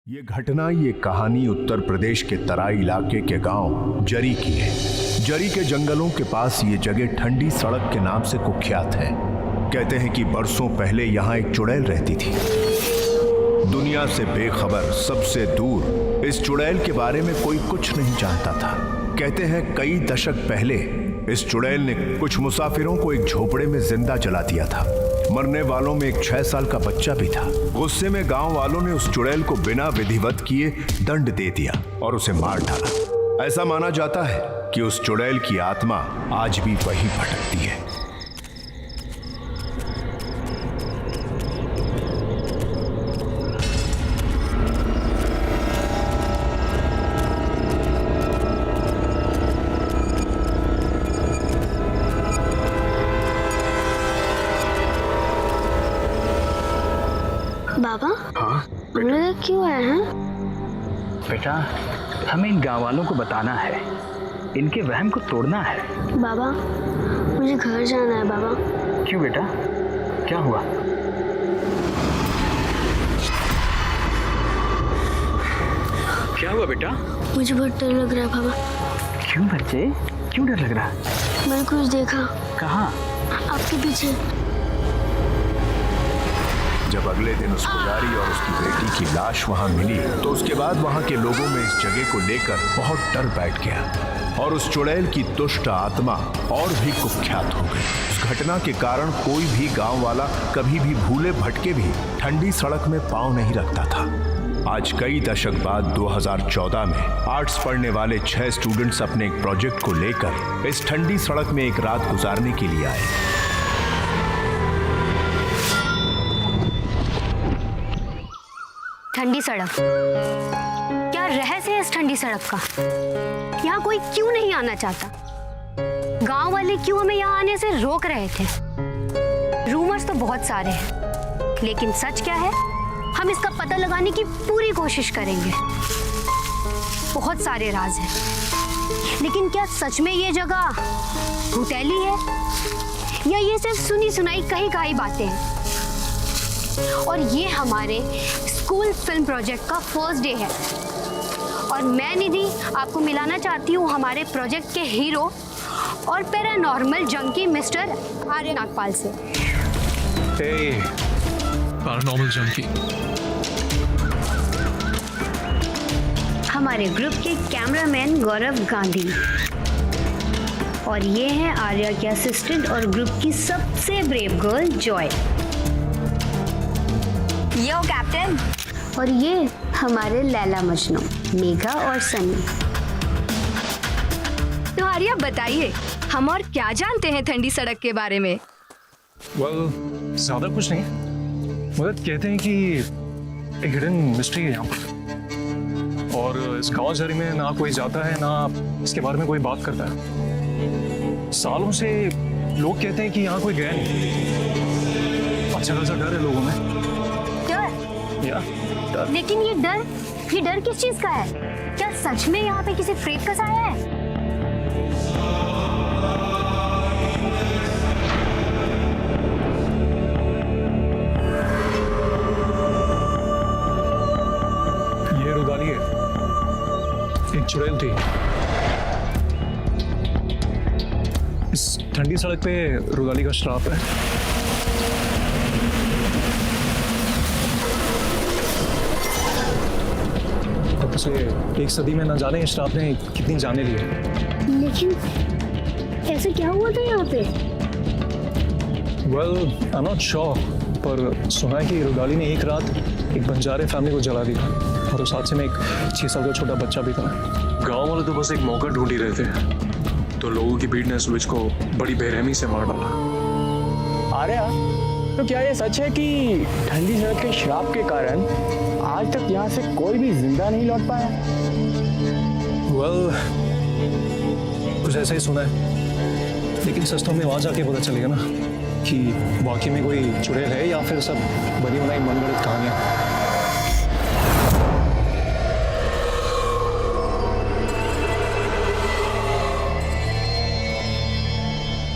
ये घटना, ये कहानी उत्तर प्रदेश के तराई इलाके के गांव जरी की है। जरी के जंगलों के पास ये जगह ठंडी सड़क के नाम से कुख्यात है। कहते हैं कि बरसों पहले यहाँ एक चुड़ैल रहती थी। दुनिया से बेखबर, सबसे दूर इस चुड़ैल के बारे में कोई कुछ नहीं जानता था। कहते हैं कई दशक पहले इस चुड़ैल ने कुछ मुसाफिरों को एक झोपड़े में जिंदा जला दिया था। मरने वालों में एक 6 साल का बच्चा भी था। गुस्से में गांव वालों ने उस चुड़ैल को बिना विधिवत किए दंड दे दिया और उसे मार डाला। ऐसा माना जाता है कि उस चुड़ैल की आत्मा आज भी वहीं भटकती है। बाबा, हाँ हम लोग क्यों आए हैं? बेटा, हमें इन गाँव वालों को बताना है, इनके वहम को तोड़ना है। बाबा, मुझे घर जाना है। बाबा। क्यों बेटा, क्या हुआ? क्या हुआ बेटा? मुझे बहुत डर लग रहा है बाबा। क्यों बच्चे, क्यों डर लग रहा है? मैंने कुछ देखा। कहाँ? आपके पीछे। जब अगले दिन उस पुजारी और उसकी बेटी की लाश वहां मिली तो उसके बाद वहां के लोगों में इस जगह को लेकर बहुत डर बैठ गया और उस चुड़ैल की दुष्ट आत्मा और भी कुख्यात हो गई। उस घटना के कारण कोई भी गांव वाला कभी भी भूले भटके भी ठंडी सड़क में पांव नहीं रखता था। आज कई दशक बाद 2014 में आर्ट्स पढ़ने वाले 6 स्टूडेंट्स अपने एक प्रोजेक्ट को लेकर इस ठंडी सड़क में एक रात गुजारने के लिए आए। ठंडी सड़क, क्या रहस्य है इस ठंडी सड़क का? यहाँ कोई क्यों नहीं आना चाहता? गांव वाले क्यों हमें यहाँ आने से रोक रहे थे? रूमर्स तो बहुत सारे हैं, लेकिन सच क्या है हम इसका पता लगाने की पूरी कोशिश करेंगे। बहुत सारे राज हैं, लेकिन क्या सच में ये जगह भूतैली है या ये सिर्फ सुनी सुनाई कहीं कहीं बातें हैं? और ये हमारे स्कूल फिल्म प्रोजेक्ट का फर्स्ट डे है और मैं निधि आपको मिलाना चाहती हूँ हमारे प्रोजेक्ट के हीरो और paranormal junkie mister Arya Nagpal से। Paranormal junkie. हमारे ग्रुप के कैमरामैन गौरव गांधी और ये हैं आर्या के असिस्टेंट और ग्रुप की सबसे ब्रेव गर्ल जॉय। यो कैप्टन। और ये हमारे लैला मजनू मेघा और सनी। तो आर्या बताइए, हम और क्या जानते हैं ठंडी सड़क के बारे में? ज्यादा कुछ नहीं, मगर कहते हैं कि एक हिडन मिस्ट्री है यहाँ पर और इस गाँव जरी में ना कोई जाता है ना इसके बारे में कोई बात करता है। सालों से लोग कहते हैं कि यहाँ कोई गया नहीं। अच्छा खासा डर है लोगों में। डर? लेकिन ये डर किस चीज का है? क्या सच में यहाँ पे किसी प्रेत का साया है? ये रुदाली है, एक चुड़ैल थी। इस ठंडी सड़क पे रुदाली का श्राप है। पिछले 1 सदी में न जाने इस श्राप ने कितनी जाने ली है। लेकिन ऐसे क्या हुआ था यहाँ पे? Well, I'm not sure, पर सुना है कि रुदाली ने एक रात एक बंजारे फैमिली को जला दिया और उस हादसे में एक 6 साल का छोटा बच्चा भी था। गांव वाले तो बस एक मौका ढूंढ ही रहे थे, तो लोगों की भीड़ ने इस विच को बड़ी बेरहमी से मार डाला। आर्या, तो क्या ये सच है कि ठंडी सड़क के श्राप के कारण आज तक यहाँ से कोई भी जिंदा नहीं लौट पाया? Well, कुछ ऐसा ही सुना है, लेकिन सच तो हमें वहां जाके पता चलेगा ना कि वाकई में कोई चुड़ैल है या फिर सब बनी बनाई मनगढ़ंत कहानियां।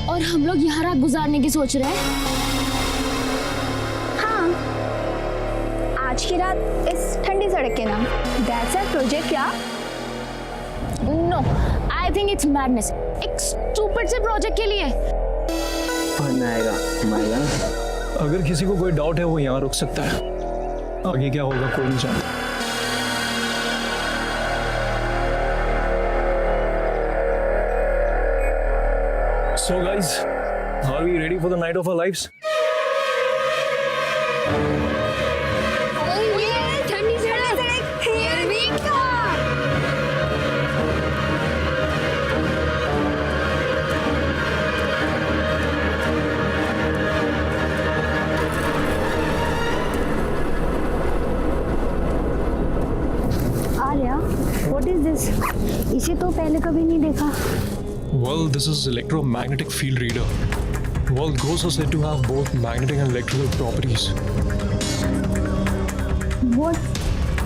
और हम लोग यहाँ रात गुजारने की सोच रहे हैं। हाँ, आज की रात इस ठंडी सड़क के नाम। प्रोजेक्ट क्या? No, I think it's madness. एक स्टूपिड से प्रोजेक्ट के लिए। अगर किसी को कोई डाउट है वो यहाँ रुक सकता है, आगे क्या होगा कोई नहीं जानता। So guys, are we ready for the night of our lives? ठंडी सड़क, here we come. Arya, what is this? इसे तो पहले कभी नहीं देखा। Well, this is electromagnetic field reader. Well, ghosts are said to have both magnetic and electrical properties. What?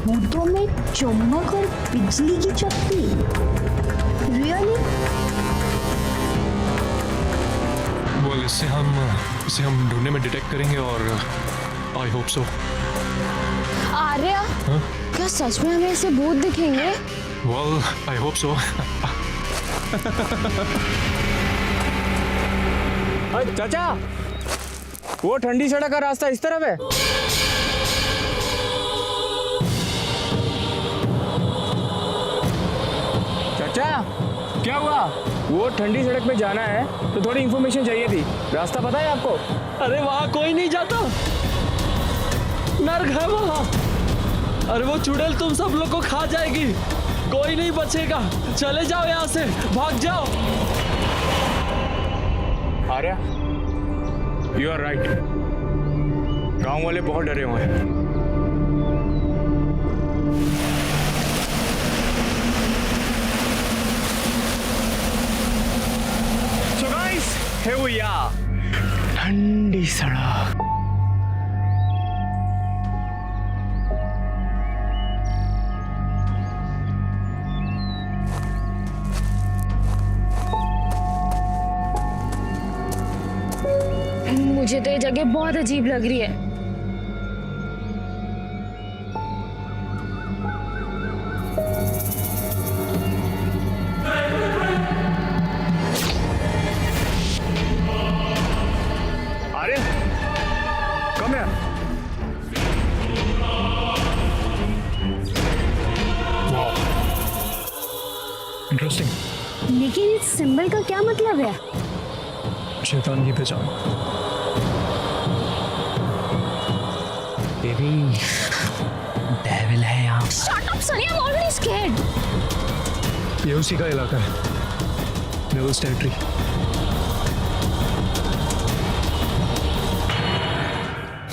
फूटों में चमक और बिजली की चकती? Really? Well, इसे हम ढूंढने में डिटेक्ट करेंगे और I hope so. आर्या, क्या सच में हमें ऐसे भूत दिखेंगे? Well, I hope so. अरे चाचा, वो ठंडी सड़क का रास्ता इस तरफ है। चाचा, क्या हुआ? वो ठंडी सड़क पे जाना है तो थोड़ी इंफॉर्मेशन चाहिए थी। रास्ता पता है आपको? अरे वहाँ कोई नहीं जाता, नर्क है वहाँ। अरे वो चुड़ैल तुम सब लोग को खा जाएगी, कोई नहीं बचेगा। चले जाओ यहाँ से, भाग जाओ। Arya, you are right. गांव वाले बहुत डरे हुए हैं। So guys, here we are. ठंडी सड़क। मुझे तो ये जगह बहुत अजीब लग रही है। अरे, कम है। Interesting. लेकिन इस सिंबल का क्या मतलब है? शैतान की पहचान। बेबी, डेविल है यहाँ। Shut up, Sunny, I'm already scared. ये उसी का इलाका है, devil's territory.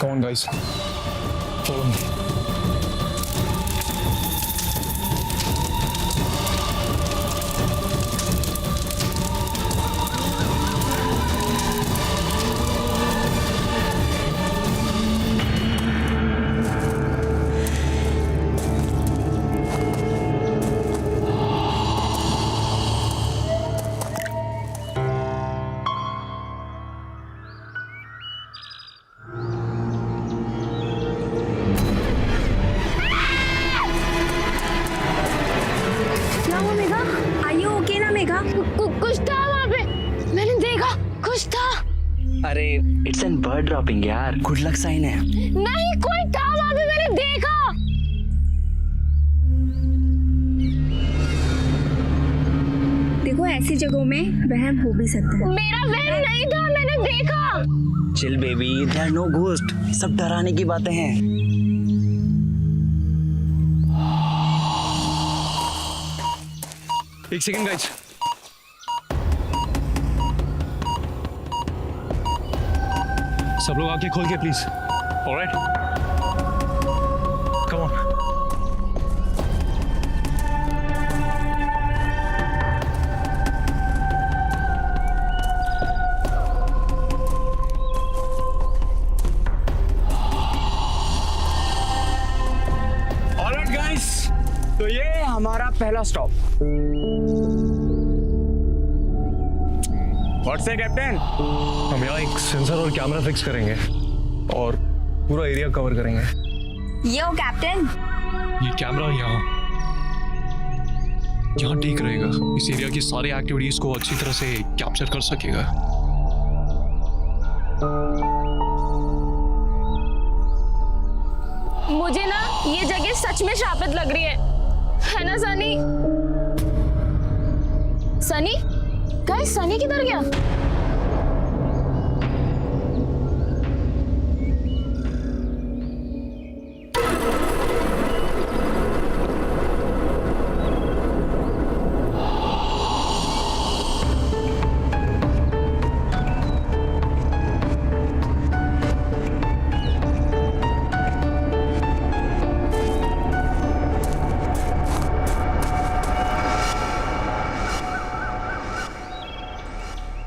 Come on guys, follow me. कुछ था वहाँ पे, मैंने देखा कुछ था। अरे इट्स एन बर्ड ड्रॉपिंग यार, गुड लक साइन है। नहीं, कोई था वहाँ पे, मैंने देखा। देखो ऐसी जगहों में वहम हो भी सकता है। मेरा वहम नहीं था, मैंने देखा। Chill baby, there are no ghost, सब डराने की बातें हैं। एक सेकंड गाइस, सब लोग आंखें खोल के please. Alright, come on. Alright guys, तो ये हमारा पहला स्टॉप। व्हाट्स है कैप्टन? हम यहाँ एक सेंसर और कैमरा फिक्स करेंगे और पूरा एरिया कवर करेंगे। यो कैप्टन, ये कैमरा यहाँ यहाँ ठीक रहेगा, इस एरिया की सारी एक्टिविटीज को अच्छी तरह से कैप्चर कर सकेगा। मुझे ना ये जगह सच में शापित लग रही है ना सनी? सनी? गाइस, सनी किधर गया?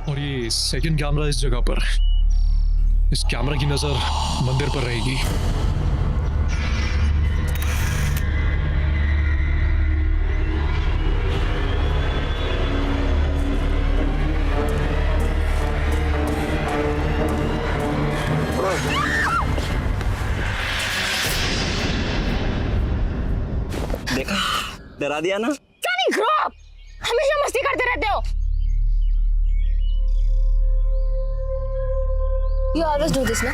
और ये सेकंड कैमरा इस जगह पर, इस कैमरा की नजर मंदिर पर रहेगी। देखा, डरा दिया ना। Sunny, grow up! हमेशा मस्ती करते रहते हो। You always do this, ना?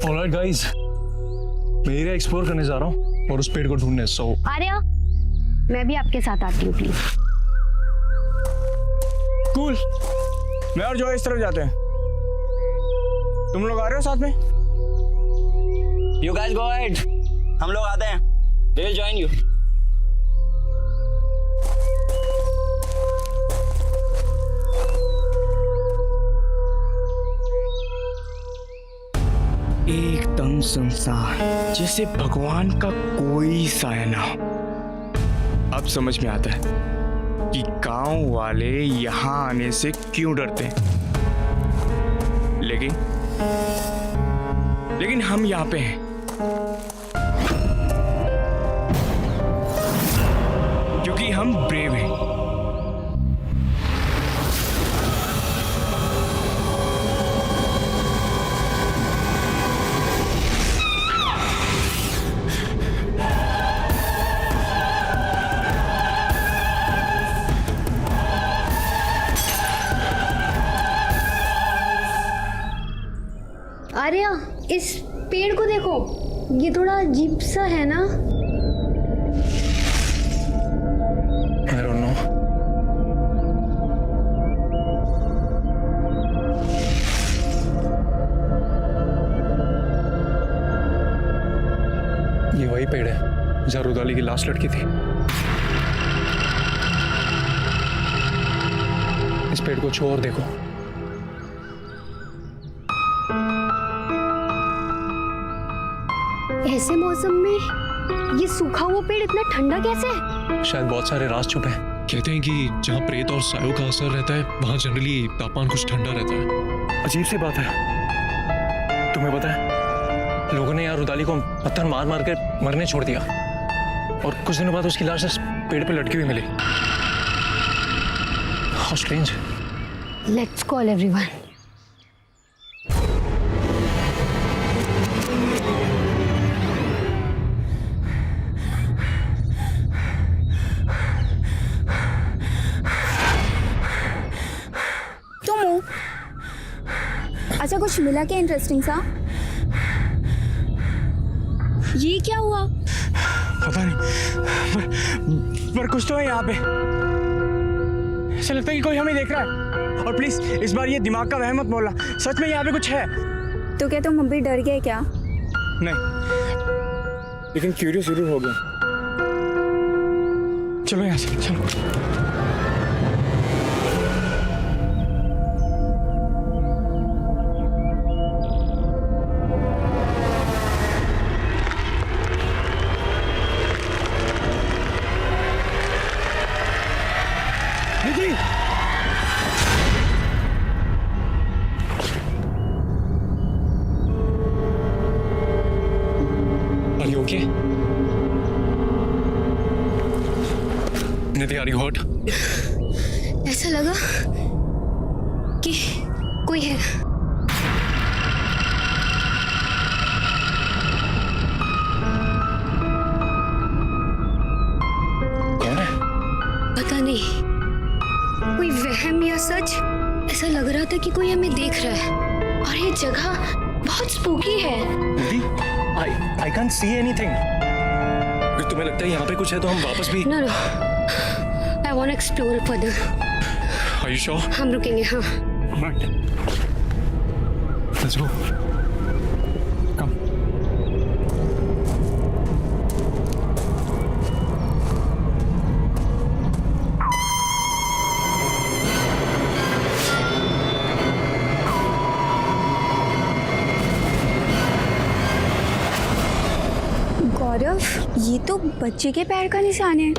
ऑलराइट गाइस, मैं एरिया एक्सप्लोर करने जा रहा हूँ और उस पेड़ को ढूंढने। सो आर्या, मैं भी आपके साथ आती हूँ प्लीज। कूल, मैं और जो इस तरफ जाते हैं। तुम लोग आ रहे हो साथ में? You guys go ahead. हम लोग आते हैं। We will join you. एकदम सुनसान, जैसे भगवान का कोई साया ना हो। अब समझ में आता है कि गांव वाले यहाँ आने से क्यों डरते हैं। लेकिन हम यहाँ पे हैं क्योंकि हम ब्रेव हैं। आर्या, इस पेड़ को देखो, ये थोड़ा अजीब सा है ना? I don't know. ये वही पेड़ है जहाँ रुदाली की लाश लटकी थी। इस पेड़ को छू और देखो। ऐसे मौसम में ये सूखा हुआ पेड़ इतना ठंडा कैसे है? शायद बहुत सारे राज छुपे हैं। कहते हैं कि जहाँ प्रेत और सायों का असर रहता है वहाँ जनरली तापमान कुछ ठंडा रहता है। अजीब सी बात है। तुम्हें पता है, लोगों ने यहाँ रुदाली को पत्थर मार मार कर मरने छोड़ दिया और कुछ दिनों बाद उसकी लाश इस पेड़ पे लटकी हुई मिली। How strange. Let's call everyone. अच्छा, कुछ मिला क्या इंटरेस्टिंग सा? ये क्या हुआ? पता नहीं, पर कुछ तो है यहाँ पे। ऐसा लगता है कि कोई हमें देख रहा है। और प्लीज इस बार ये दिमाग का वहम मत बोलना, सच में यहाँ पे कुछ है। तो क्या तुम अभी डर गए क्या? नहीं, लेकिन क्यूरियस जरूर हो गया। चलो यहाँ से, चलो। दीदी, Are you okay? Nidhi, are you hurt? ऐसा लगा कि कोई है। कौन है? पता नहीं कोई वहम या सच, ऐसा लग रहा था कि कोई हमें देख रहा है और ये जगह बहुत स्पूकी है। दीदी, I can't see anything. अगर तुम्हें लगता है यहाँ पे कुछ है तो हम वापस भी। No, I want to explore further. Are you sure? हम रुकेंगे, हाँ। Right. Let's go. Come. गौरव, ये तो बच्चे के पैर का निशान है।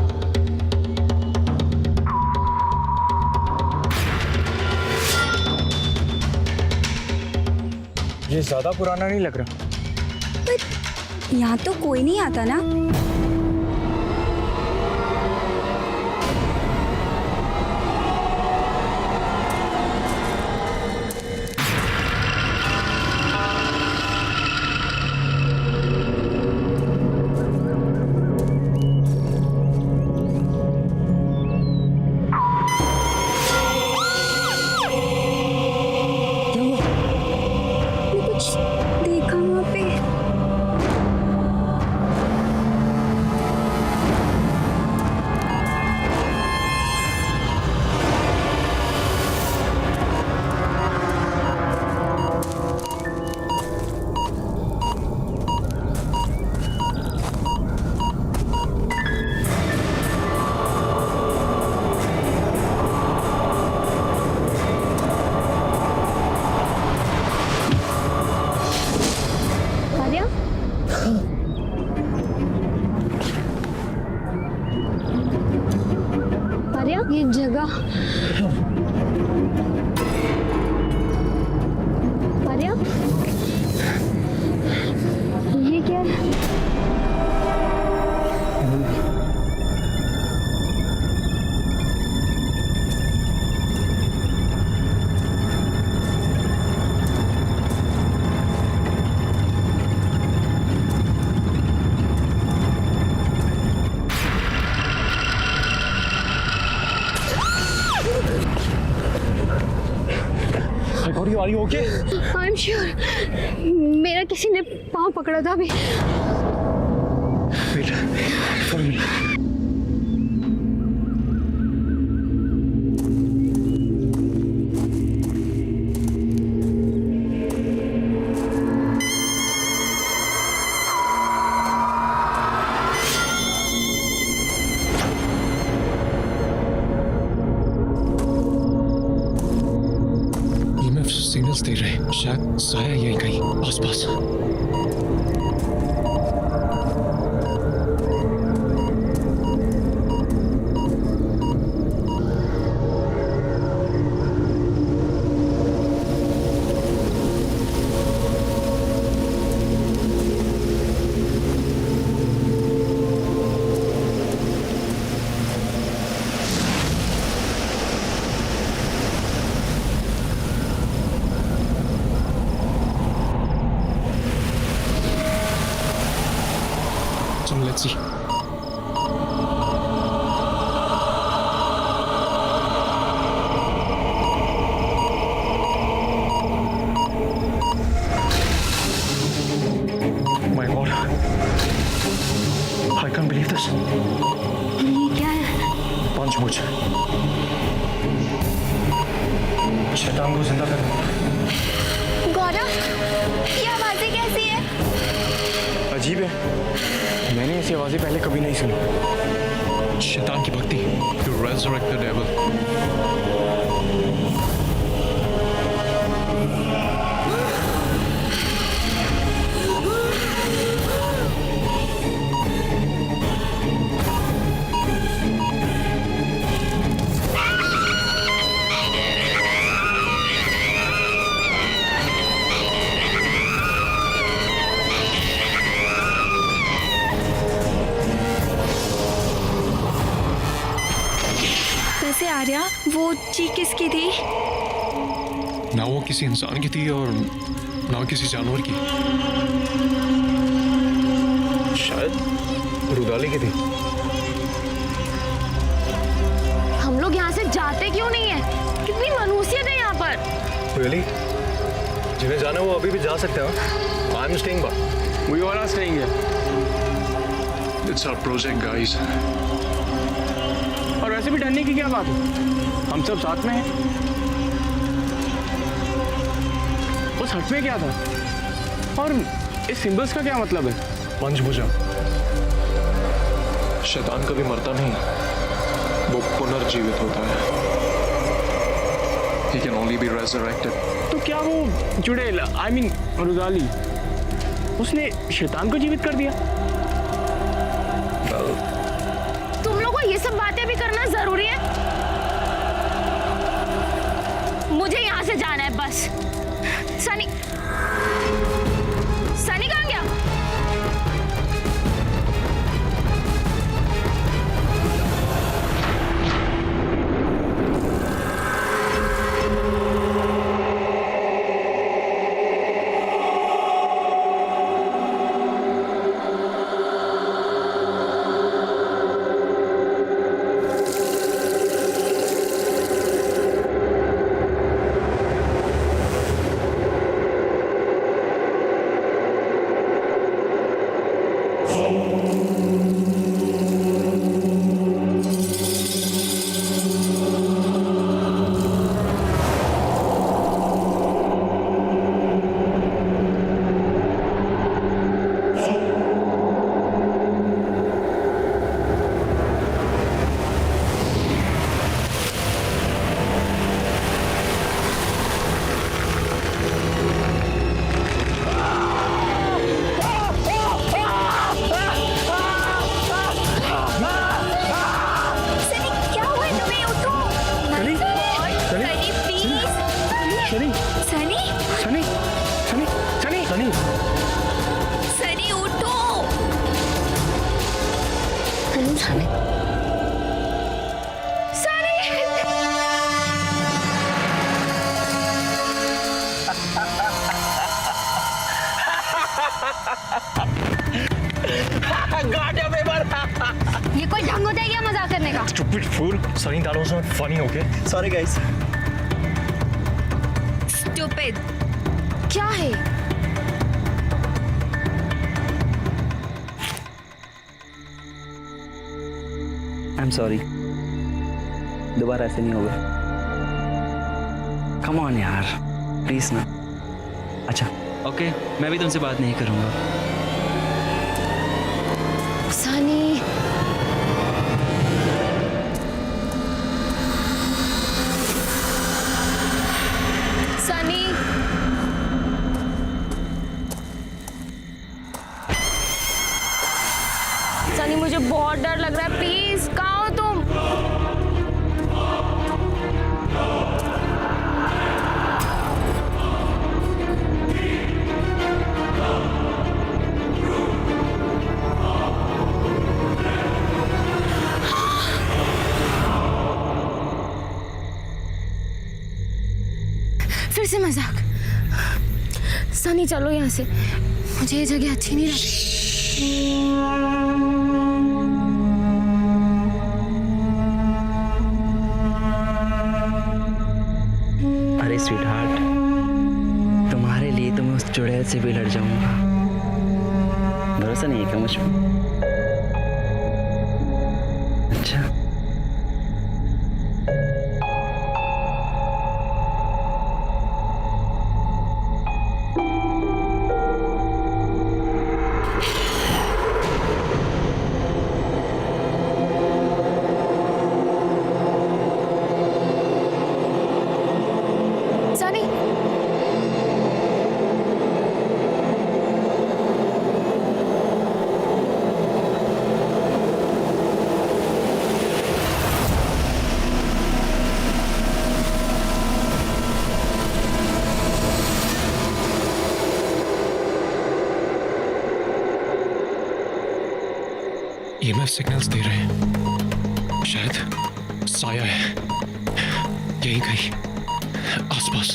ये ज्यादा पुराना नहीं लग रहा। पर यहाँ तो कोई नहीं आता ना। देखा वहाँ पे। आर्या, आर्या, ये जगह। आर्या, ये क्या है? Are you okay? I'm sure मेरा किसी ने पाँव पकड़ा था अभी। Wait, follow me. सिग्नल्स दे रहे, शायद साया यहीं कहीं आसपास। Let's see. My God, I can't believe this. ये क्या है? पंचमुच, शैतान को जिंदा कर। गौरव, ये आवाजें कैसी है? अजीब है, मैंने ऐसी आवाजें पहले कभी नहीं सुनी। शैतान की भक्ति। To resurrect the devil. वैसे आर्या, वो चीख किसकी थी? ना वो किसी इंसान की थी और ना किसी जानवर की। शायद रुदाली की थी। जाते क्यों नहीं है? कितनी मनुष्यत है यहाँ पर। रियली? जिन्हें जाना वो अभी भी जा सकते हैं। I am staying back. We all are staying here. It's our project guys. और वैसे भी डरने की क्या बात है, हम सब साथ में हैं। उस हट में क्या था और इस सिंबल्स का क्या मतलब है? पंचभुजा शैतान कभी मरता नहीं, वो पुनर्जीवित होता है। He can only be resurrected. तो क्या वो चुड़ैल, आई मीन रुदाली, उसने शैतान को जीवित कर दिया? तुम लोगों को ये सब बातें भी करना जरूरी है? मुझे यहाँ से जाना है बस। सनी, सनी कहाँ गया? ये कोई ढंग होता है क्या मजाक करने का? Stupid fool. Sunny, that was not funny, okay? Sorry, guys. Stupid. क्या है? आई एम सॉरी, दोबारा ऐसे नहीं होगा। कम ऑन यार, प्लीज ना। अच्छा ओके, मैं भी तुमसे बात नहीं करूँगा। सनी, सनी, सनी मुझे बहुत डर लग रहा है, प्लीज कहाँ हो तुम? फिर से मजाक। सनी चलो यहाँ से, मुझे ये जगह अच्छी नहीं लगती। अरे स्वीट हार्ट, तुम्हारे लिए तो मैं उस चुड़ैल से भी लड़ जाऊंगा। भरोसा नहीं है क्या मुझ पर? अच्छा सनी, ये मैं सिग्नल्स दे रहे हैं, शायद साया है यहीं कहीं आसपास।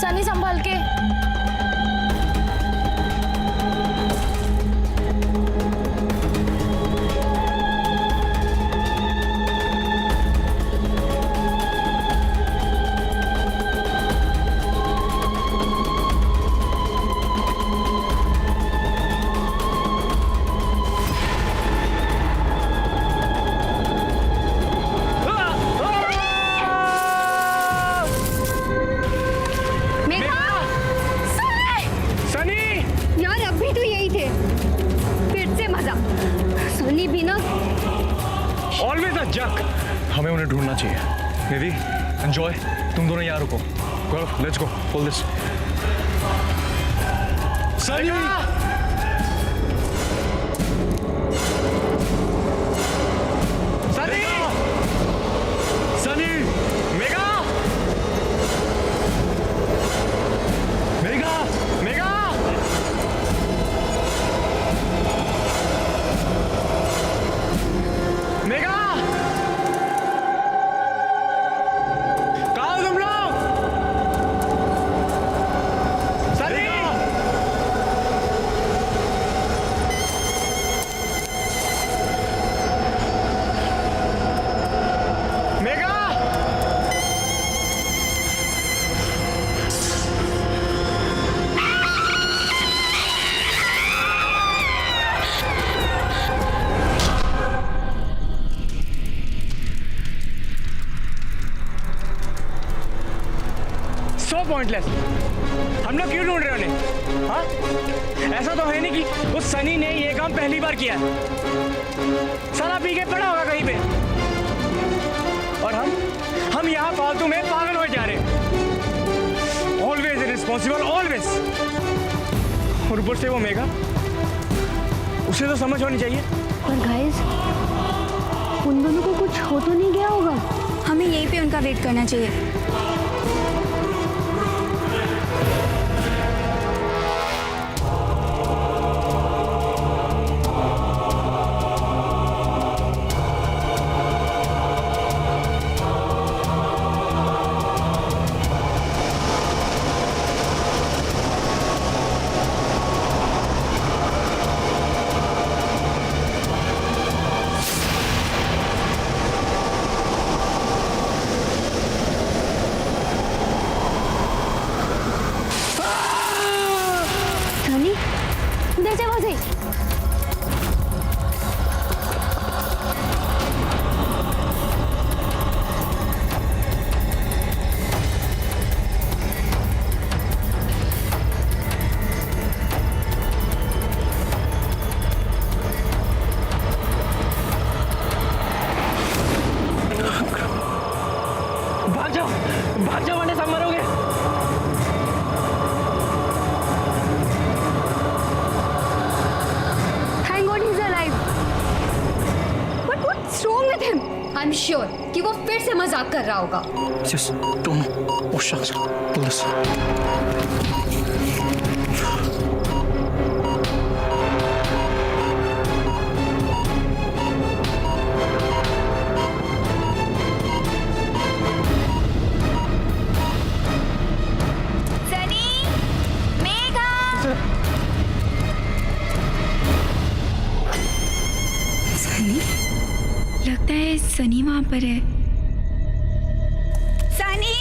सनी संभाल के। मेघा, हमें उन्हें ढूंढना चाहिए। निधि, एंजॉय, तुम दोनों यहाँ रुको। Gaurav, let's go, hold this. Sunny! Sunny! Sunny! Megha! Megha! Megha! Megha! कहाँ हो तुम लोग? सनी! मेघा! So pointless. हम लोग क्यों ढूंढ रहे हो उन्हें? हाँ? ऐसा तो है नहीं कि उस सनी ने ये काम पहली बार किया है। साला पी के पड़ा होगा कहीं पे। और हम यहाँ फालतू में पागल हो जा रहे हैं। Always irresponsible, always. और ऊपर से वो मेघा, उसे तो समझ होनी चाहिए। पर गाइस, उन दोनों को कुछ हो तो नहीं गया होगा? हमें यहीं पे उनका वेट करना चाहिए। सनी, उधर से, वहां से। भाग जाओ वरना सब मरोगे। Thank God he's alive. But what's wrong with him? I'm sure कि वो फिर से मजाक कर रहा होगा। Yes, don't know. Oh, shucks. Pull this. Sunny, Megha. Sunny, लगता है सनी वहां पर है। सनी!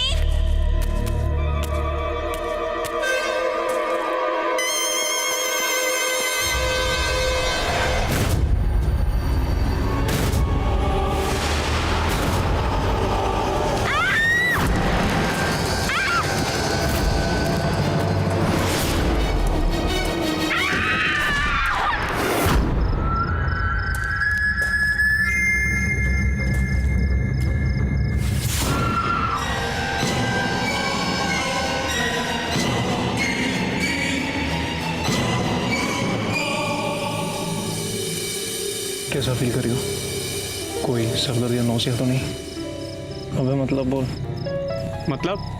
कैसा फील करी हो? कोई सरदर्द या नौसिया तो नहीं? अबे मतलब बोल। मतलब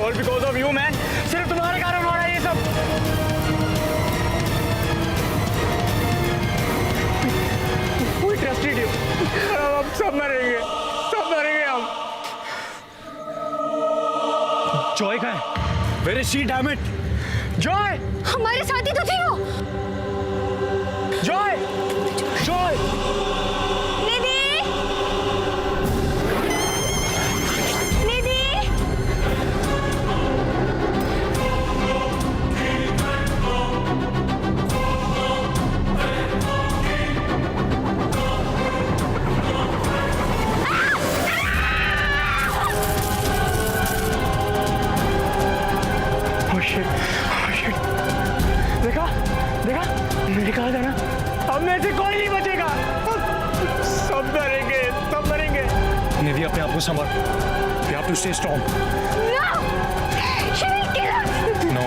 all because of you man, सिर्फ तुम्हारे कारण हो रहा है ये सब। वी ट्रस्टेड यू, अब सब मरेंगे, सब मरेंगे हम। जॉय का है? Where is she, damn it? Joy हमारे साथ ही तो थी वो। Joy, Joy Nidhi, Nidhi, oh shit, oh shit। देखा, देखा, मैंने कहा था ना, अब में से कोई नहीं बचेगा, सब मरेंगे, सब मरेंगे। निधि अपने आप को संभाल, you have to stay strong। no, she will kill us। No।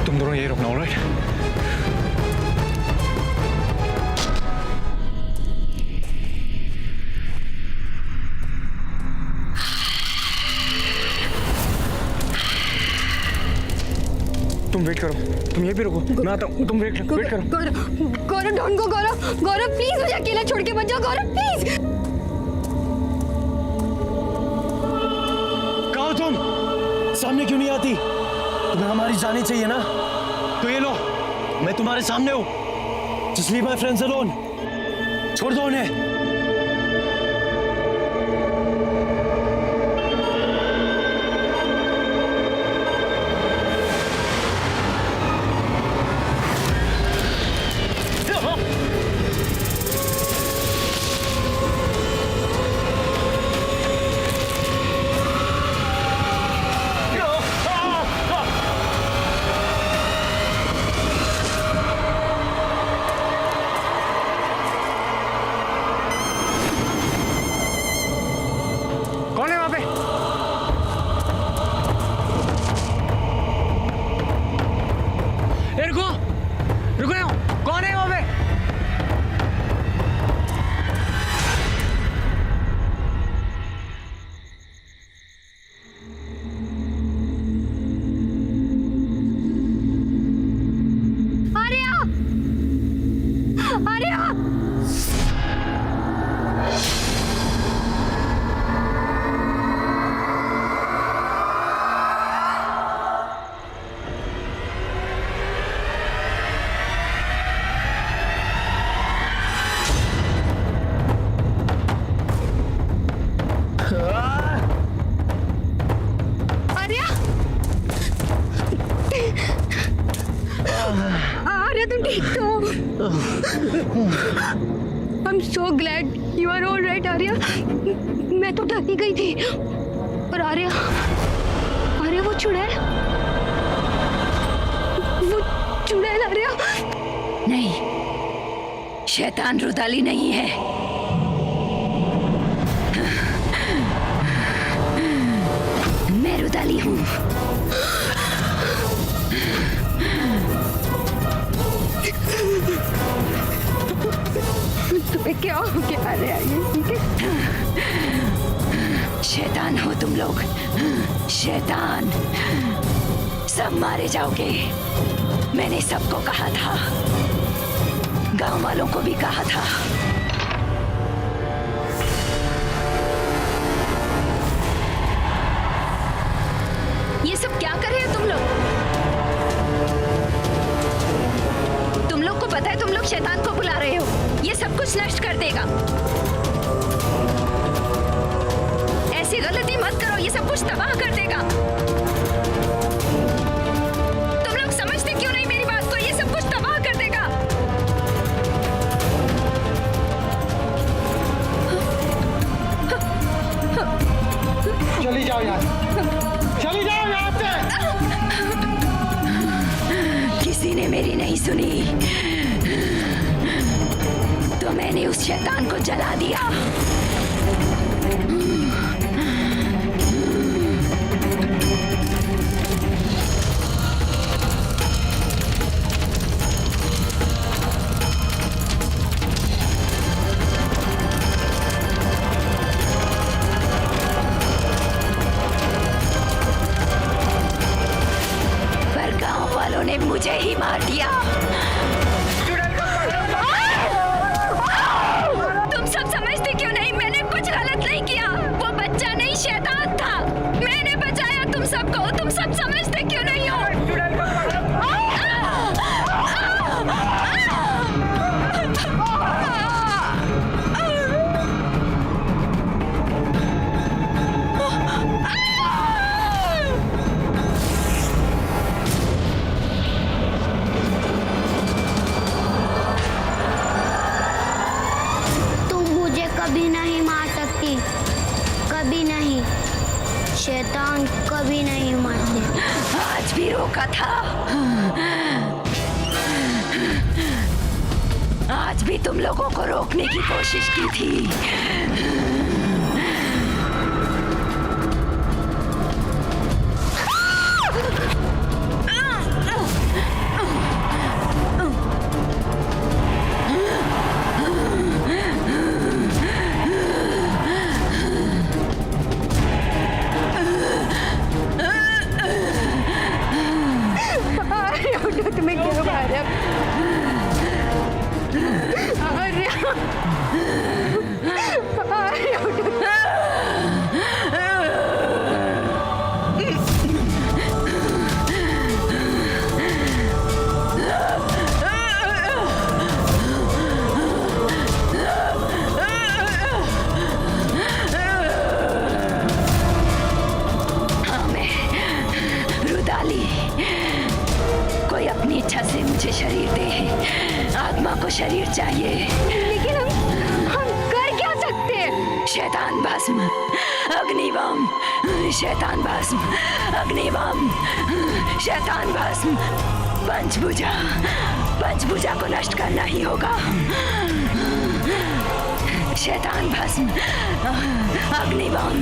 तुम दोनों यही रुकना, ऑलराइट? तुम वेट करो, तुम यहीं पे रुको, मैं आता हूँ, तुम वेट करो। गौरव, don't go Gaurav, Gaurav please मुझे अकेला छोड़ के मत जाओ गौरव, प्लीज। कहाँ हो तुम? सामने क्यों नहीं आती? तुम्हें हमारी जानी चाहिए ना? तो ये लो, मैं तुम्हारे सामने हूँ। Just leave my friends alone. छोड़ दो उन्हें। कौन है वहां पे? रुको, रुको ना, कौन है वहां पे? आर्या, आर्या, आर्या, आर्या तुम ठीक तो हो? I'm so glad you are all right, Arya. मैं तो डर ही गई थी। पर आर्या, आर्या वो चुड़ैल आर्या। नहीं, शैतान रुदाली नहीं है। मैं रुदाली हूँ। तुम्हें क्या हो गया आर्या? ठीक है? शैतान हो तुम लोग, शैतान। सब मारे जाओगे। मैंने सबको कहा था, गांव वालों को भी कहा था। ये सब क्या कर रहे हो तुम लोग? तुम लोग को पता है तुम लोग शैतान को बुला रहे हो। ये सब कुछ नष्ट कर देगा। ऐसी गलती मत करो, ये सब कुछ तबाह कर देगा। तुम लोग समझते क्यों नहीं मेरी बात को? ये सब कुछ तबाह कर देगा। चली जाओ यहाँ चली जाओ यहाँ से। किसी ने मेरी नहीं सुनी तो मैंने उस शैतान को जला दिया। पर गांव वालों ने मुझे ही मार दिया। तुम सब समझते क्यों नहीं? मैंने कुछ गलत नहीं किया। वो बच्चा नहीं शैतान था। मैंने बचाया तुम सबको। तुम सब समझते क्यों नहीं हो? तुम मुझे कभी नहीं मार सकती, कभी नहीं। शैतान कभी नहीं मरते। आज भी रोका था। आज भी तुम लोगों को रोकने की कोशिश की थी। तुम्हें क्यों मारा? हाँ, मैं रुदाली। कोई अपनी इच्छा से मुझे शरीर दे। आत्मा को शरीर चाहिए। लेकिन हम कर क्या सकते हैं? शैतान भस्म, अग्निवम, शैतान भस्म, अग्निवम, शैतान भस्म, पंचभुजा। पंचभुजा को नष्ट करना ही होगा। शैतान भस्म, अग्निवम।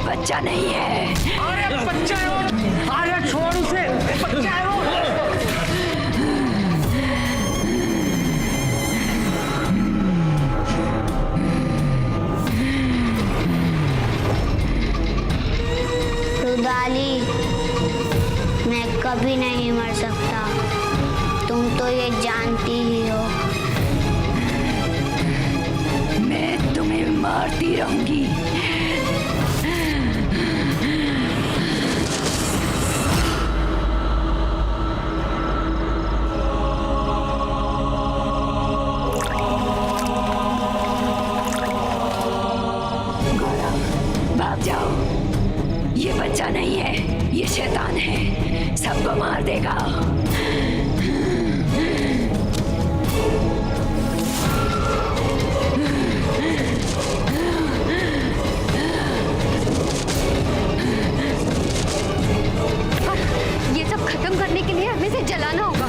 बच्चा नहीं है। अरे बच्चा है वो। अरे छोड़ उसे, बच्चा है वो। रुदाली, मैं कभी नहीं मर सकता। तुम तो ये जानती ही हो। मैं तुम्हें मारती रहूंगी। भाग जाओ। ये बच्चा नहीं है, ये शैतान है। सबको मार देगा। ये सब खत्म करने के लिए हमें इसे जलाना होगा।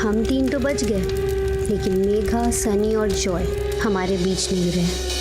हम तीन तो बच गए, लेकिन मेघा, सनी और जॉय हमारे बीच नहीं रहे।